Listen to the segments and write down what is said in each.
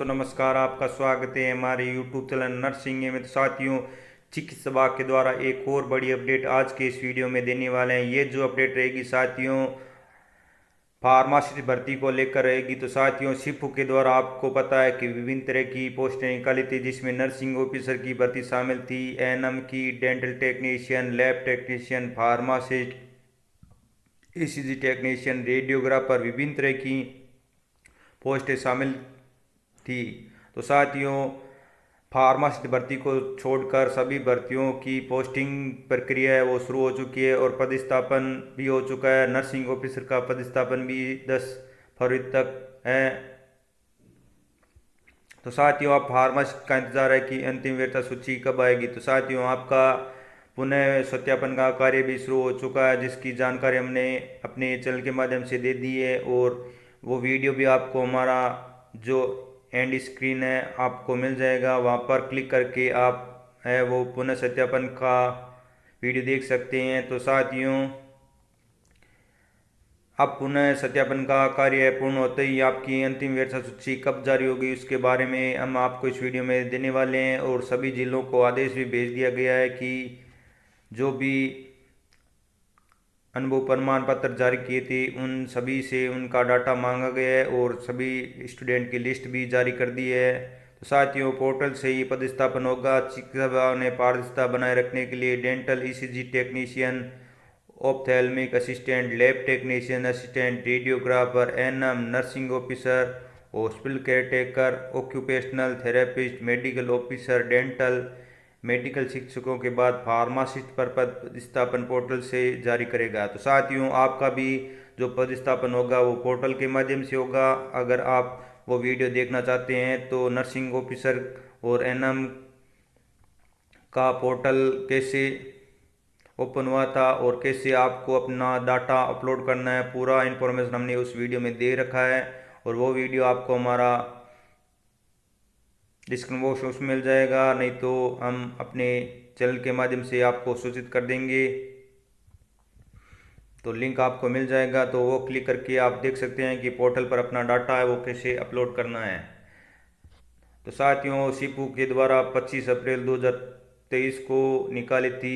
दोस्तों नमस्कार, आपका स्वागत है हमारे यूट्यूब चैनल नर्सिंग में। तो साथियों, चिकित्सा विभाग के द्वारा एक और बड़ी अपडेट आज के इस वीडियो में देने वाले हैं। ये जो अपडेट रहेगी साथियों, फार्मासिस्ट भर्ती को लेकर रहेगी। तो साथियों, शिपू के द्वारा आपको पता है कि विभिन्न तरह की पोस्टें निकाली थी, जिसमें नर्सिंग ऑफिसर की भर्ती शामिल थी, एएनएम की, dental technician, lab technician, pharmacist, ECG technician, radiographer, विभिन्न तरह की पोस्टें शामिल थी। तो साथियों, फार्मासिस्ट भर्ती को छोड़कर सभी भर्तियों की पोस्टिंग प्रक्रिया है वो शुरू हो चुकी है और पदस्थापन भी हो चुका है। नर्सिंग ऑफिसर का पदस्थापन भी 10 फरवरी तक है। तो साथियों, आप फार्मासिस्ट का इंतजार है कि अंतिम वरीयता सूची कब आएगी। तो साथियों, आपका पुनः सत्यापन का कार्य भी शुरू हो चुका है, जिसकी जानकारी हमने अपने चैनल के माध्यम से दे दी है और वो वीडियो भी आपको हमारा जो एंड स्क्रीन है आपको मिल जाएगा। वहाँ पर क्लिक करके आप है वो पुनः सत्यापन का वीडियो देख सकते हैं। तो साथियों, अब पुनः सत्यापन का कार्य पूर्ण होते ही आपकी अंतिम वरीयता सूची कब जारी होगी उसके बारे में हम आपको इस वीडियो में देने वाले हैं। और सभी जिलों को आदेश भी भेज दिया गया है कि जो भी अनुभव प्रमाण पत्र जारी किए थे उन सभी से उनका डाटा मांगा गया है और सभी स्टूडेंट की लिस्ट भी जारी कर दी है। तो साथियों, पोर्टल से ही पदस्थापन होगा। चिकित्सा विभाग ने पारदर्शिता बनाए रखने के लिए dental, ECG technician, ophthalmic assistant, lab technician assistant, radiographer, ANM, nursing officer, hospital caretaker, occupational therapist, medical officer, dental medical शिक्षकों के बाद फार्मासिस्ट पर पदस्थापन पोर्टल से जारी करेगा। तो साथियों, आपका भी जो पदस्थापन होगा वो पोर्टल के माध्यम से होगा। अगर आप वो वीडियो देखना चाहते हैं तो नर्सिंग ऑफिसर और एएनएम का पोर्टल कैसे ओपन हुआ था और कैसे आपको अपना डाटा अपलोड करना है, पूरा इन्फॉर्मेशन हमने उस वीडियो में दे रखा है और वो वीडियो आपको हमारा डिस्क्रिप्शन बॉक्स उसमें मिल जाएगा, नहीं तो हम अपने चैनल के माध्यम से आपको सूचित कर देंगे। तो लिंक आपको मिल जाएगा, तो वो क्लिक करके आप देख सकते हैं कि पोर्टल पर अपना डाटा है वो कैसे अपलोड करना है। तो साथियों, शिपू के द्वारा 25 अप्रैल 2023 को निकाली थी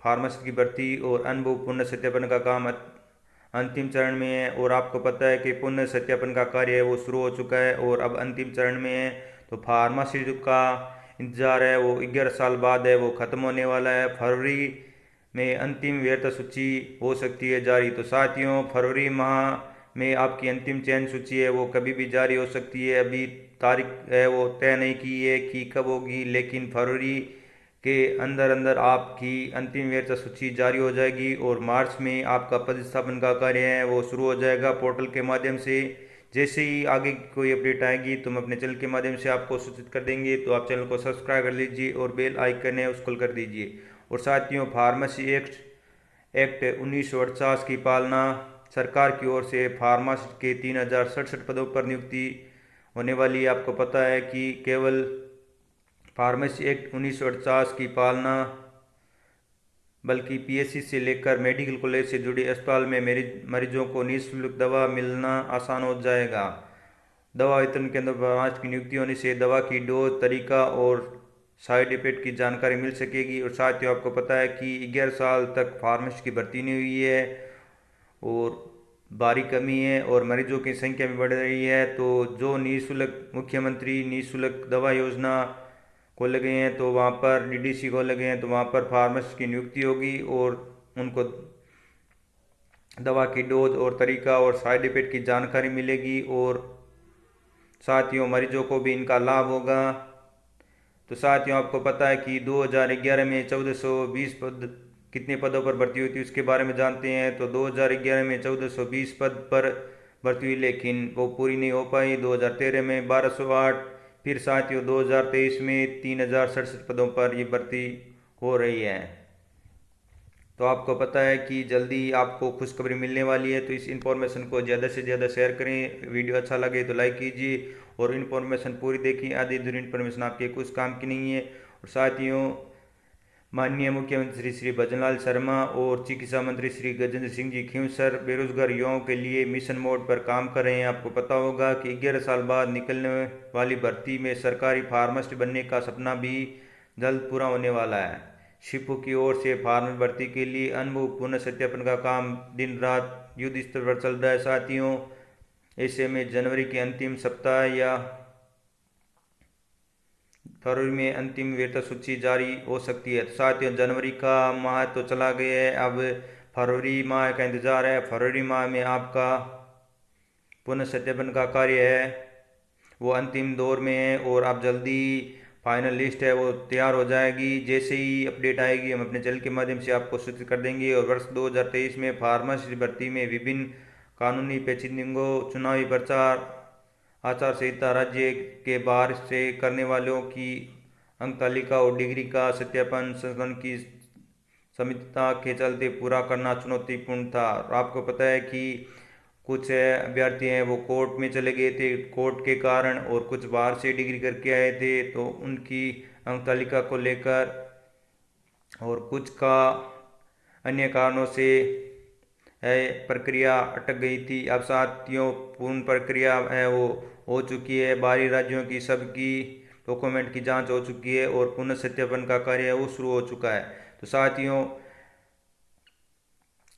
फार्मासिस्ट की भर्ती और अनुभव पुनः सत्यापन का काम अंतिम चरण में है। और आपको पता है कि पुनः सत्यापन का कार्य है वो शुरू हो चुका है और अब अंतिम चरण में है। तो फार्मासिस्ट का इंतजार है वो 11 साल बाद है वो ख़त्म होने वाला है। फरवरी में अंतिम वरीयता सूची हो सकती है जारी। तो साथियों, फरवरी माह में आपकी अंतिम चयन सूची है वो कभी भी जारी हो सकती है। अभी तारीख है वो तय नहीं की है कि कब होगी, लेकिन फरवरी के अंदर अंदर आपकी अंतिम वरीयता सूची जारी हो जाएगी और मार्च में आपका पदस्थापन का कार्य है वो शुरू हो जाएगा पोर्टल के माध्यम से। जैसे ही आगे कोई अपडेट आएगी तो हम अपने चैनल के माध्यम से आपको सूचित कर देंगे। तो आप चैनल को सब्सक्राइब कर लीजिए और बेल आइकन है उसको कर दीजिए। और साथियों, फार्मेसी एक्ट 1948 की पालना सरकार की ओर से फार्मासिस्ट के 3067 पदों पर नियुक्ति होने वाली है। आपको पता है कि केवल फार्मेसी एक्ट 1948 की पालना बल्कि पीएचसी से लेकर मेडिकल कॉलेज से जुड़े अस्पताल में मरीजों को निःशुल्क दवा मिलना आसान हो जाएगा। दवा वितरण केंद्र पर फार्मासिस्ट की नियुक्ति होने से दवा की डोज, तरीका और साइड इफेक्ट की जानकारी मिल सकेगी। और साथियों, आपको पता है कि 11 साल तक फार्मासिस्ट की भर्ती नहीं हुई है और भारी कमी है और मरीजों की संख्या भी बढ़ रही है। तो जो निःशुल्क मुख्यमंत्री निःशुल्क दवा योजना खोले गए हैं तो वहाँ पर डीडीसी खोले गए हैं, तो वहाँ पर फार्मासिस्ट की नियुक्ति होगी और उनको दवा की डोज और तरीका और साइड इफेक्ट की जानकारी मिलेगी और साथियों मरीजों को भी इनका लाभ होगा। तो साथियों, आपको पता है कि 2011 में 1420 पद कितने पदों पर भर्ती हुई थी उसके बारे में जानते हैं। तो 2011 में 1420 पद पर भर्ती हुई, लेकिन वो पूरी नहीं हो पाई। 2013 में 1208, फिर साथियों 2023 में 3067 पदों पर ये भर्ती हो रही है। तो आपको पता है कि जल्दी आपको खुशखबरी मिलने वाली है। तो इस इन्फॉर्मेशन को ज़्यादा से ज़्यादा शेयर करें, वीडियो अच्छा लगे तो लाइक कीजिए और इन्फॉर्मेशन पूरी देखिए। आधी अधूरी इन्फॉर्मेशन आपके कुछ काम की नहीं है। और साथियों, माननीय मुख्यमंत्री श्री भजनलाल शर्मा और चिकित्सा मंत्री श्री गजेंद्र सिंह जी खींवसर बेरोजगार युवाओं के लिए मिशन मोड पर काम कर रहे हैं। आपको पता होगा कि 11 साल बाद निकलने वाली भर्ती में सरकारी फार्मासिस्ट बनने का सपना भी जल्द पूरा होने वाला है। शिपू की ओर से फार्मेट भर्ती के लिए अनुभव पुनः सत्यापन का काम दिन रात युद्ध स्तर पर चल रहा है साथियों। ऐसे में जनवरी के अंतिम सप्ताह या फरवरी में अंतिम वेतन सूची जारी हो सकती है। तो साथियों, जनवरी का माह तो चला गया है, अब फरवरी माह का इंतज़ार है। फरवरी माह में आपका पुनः सत्यापन का कार्य है वो अंतिम दौर में है और आप जल्दी फाइनल लिस्ट है वो तैयार हो जाएगी। जैसे ही अपडेट आएगी हम अपने चैनल के माध्यम से आपको सूचित कर देंगे। और वर्ष 2023 में फार्मासिस्ट भर्ती में विभिन्न कानूनी पेचीदगियों, चुनावी प्रचार, आचार संहिता, राज्य के बाहर से करने वालों की अंक तालिका और डिग्री का सत्यापन संस्थान की समितता के चलते पूरा करना चुनौतीपूर्ण था। आपको पता है कि कुछ अभ्यर्थी हैं वो कोर्ट में चले गए थे कोर्ट के कारण, और कुछ बाहर से डिग्री करके आए थे तो उनकी अंक तालिका को लेकर, और कुछ का अन्य कारणों से प्रक्रिया अटक गई थी। अब साथियों पूर्ण प्रक्रिया है वो हो चुकी है। बाहरी राज्यों की सबकी डॉक्यूमेंट की जांच हो चुकी है और पुनः सत्यापन का कार्य वो शुरू हो चुका है। तो साथियों,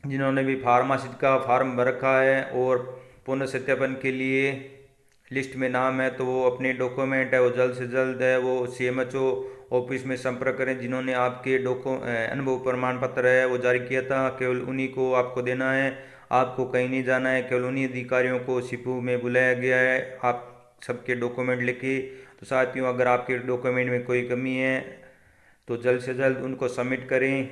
जिन्होंने भी फार्मासिस्ट का फॉर्म भर रखा है और पुनः सत्यापन के लिए लिस्ट में नाम है तो वो अपने डॉक्यूमेंट है वो जल्द से जल्द है वो CMHO ऑफिस में संपर्क करें। जिन्होंने आपके अनुभव प्रमाण पत्र है वो जारी किया था, केवल उन्हीं को आपको देना है। आपको कहीं नहीं जाना है, केवल उन्हीं अधिकारियों को शिपू में बुलाया गया है आप सबके डॉक्यूमेंट लेके। तो साथियों, अगर आपके डॉक्यूमेंट में कोई कमी है तो जल्द से जल्द उनको सबमिट करें,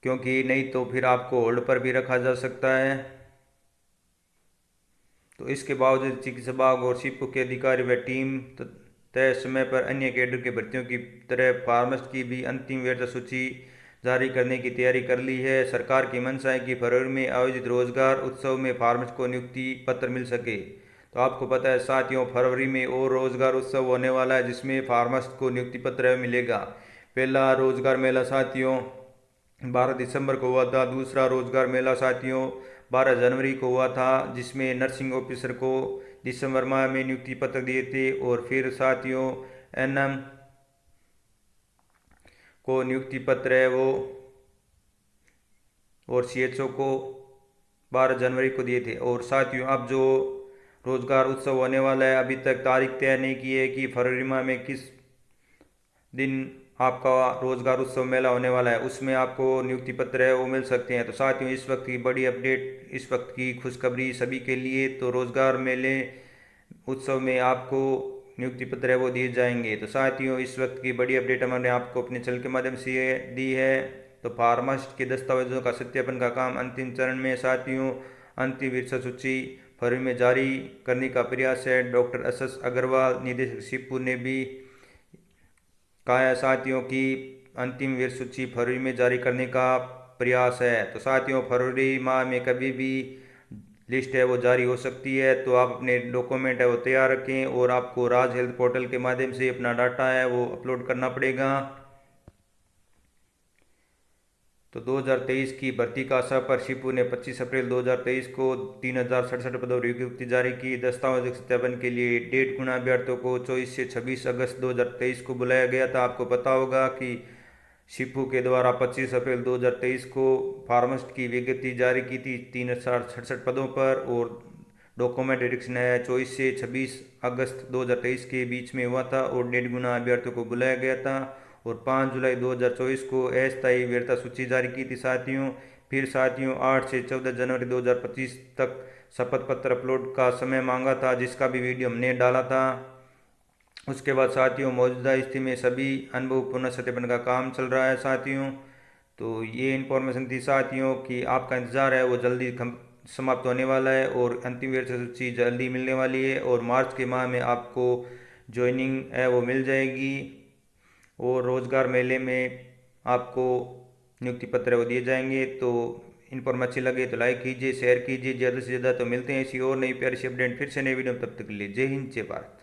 क्योंकि नहीं तो फिर आपको होल्ड पर भी रखा जा सकता है। तो इसके बावजूद चिकित्सा विभाग और शिपू के अधिकारी व टीम तय समय पर अन्य कैडर के भर्तियों की तरह फार्मासिस्ट की भी अंतिम वेतन सूची जारी करने की तैयारी कर ली है। सरकार की मंशा है कि फरवरी में आयोजित रोजगार उत्सव में फार्मासिस्ट को नियुक्ति पत्र मिल सके। तो आपको पता है साथियों, फरवरी में और रोजगार उत्सव होने वाला है जिसमें फार्मासिस्ट को नियुक्ति पत्र मिलेगा। पहला रोजगार मेला साथियों 12 दिसंबर को हुआ था। दूसरा रोजगार मेला साथियों 12 जनवरी को हुआ था, जिसमें नर्सिंग ऑफिसर को दिसंबर माह में नियुक्ति पत्र दिए थे। और फिर साथियों NM को नियुक्ति पत्र है वो और CHO को 12 जनवरी को दिए थे। और साथियों, अब जो रोजगार उत्सव होने वाला है अभी तक तारीख तय नहीं की है कि फरवरी माह में किस दिन आपका रोजगार उत्सव मेला होने वाला है, उसमें आपको नियुक्ति पत्र है वो मिल सकते हैं। तो साथियों, इस वक्त की बड़ी अपडेट, इस वक्त की खुशखबरी सभी के लिए, तो रोजगार मेले उत्सव में आपको नियुक्ति पत्र है वो दिए जाएंगे। तो साथियों, इस वक्त की बड़ी अपडेट हमने आपको अपने चैनल के माध्यम से दी है। तो फार्मासिस्ट के दस्तावेजों का सत्यापन का काम अंतिम चरण में साथियों। अंतिम वेतन सूची फरवरी में जारी करने का प्रयास है। डॉक्टर SS अग्रवाल निदेशक शिपू ने भी कहा है साथियों की अंतिम वेतन सूची फरवरी में जारी करने का प्रयास है। तो साथियों, फरवरी माह में कभी भी लिस्ट है वो जारी हो सकती है, तो आप अपने डॉक्यूमेंट है वो तैयार रखें और आपको राज हेल्थ पोर्टल के माध्यम से अपना डाटा है वो अपलोड करना पड़ेगा। तो 2023 की भर्ती का आशा पर शिपू ने 25 अप्रैल 2023 को 3067 पदों पर विज्ञप्ति जारी की। दस्तावेज सत्यापन के लिए 1.5 गुना अभ्यर्थियों को 24 से 26 अगस्त 2023 को बुलाया गया था। आपको पता होगा कि शिपू के द्वारा 25 अप्रैल 2023 को फार्मासिस्ट की विज्ञप्ति जारी की थी 3067 पदों पर, और डॉक्यूमेंट वेरिफिकेशन है 24 से 26 अगस्त 2023 के बीच में हुआ था और 1.5 गुना अभ्यर्थियों को बुलाया गया था। और 5 जुलाई 2024 को अस्थायी वेतन सूची जारी की थी साथियों। फिर साथियों 8 से 14 जनवरी 2025 तक शपथ पत्र अपलोड का समय मांगा था, जिसका भी वीडियो हमने डाला था। उसके बाद साथियों मौजूदा स्थिति में सभी अनुभव पुनः सत्यापन का काम चल रहा है साथियों। तो ये इन्फॉर्मेशन थी साथियों कि आपका इंतज़ार है वो जल्दी समाप्त होने वाला है और अंतिम वेतन सूची जल्दी मिलने वाली है और मार्च के माह में आपको ज्वाइनिंग है वो मिल जाएगी और रोज़गार मेले में आपको नियुक्ति पत्र वो दिए जाएंगे। तो इन्फॉर्मेशन अच्छी लगे तो लाइक कीजिए, शेयर कीजिए ज़्यादा से ज़्यादा। तो मिलते हैं इसी और नई प्यारी सी अपडेट फिर से नई वीडियो, तब तक के लिए जय हिंद जय भारत।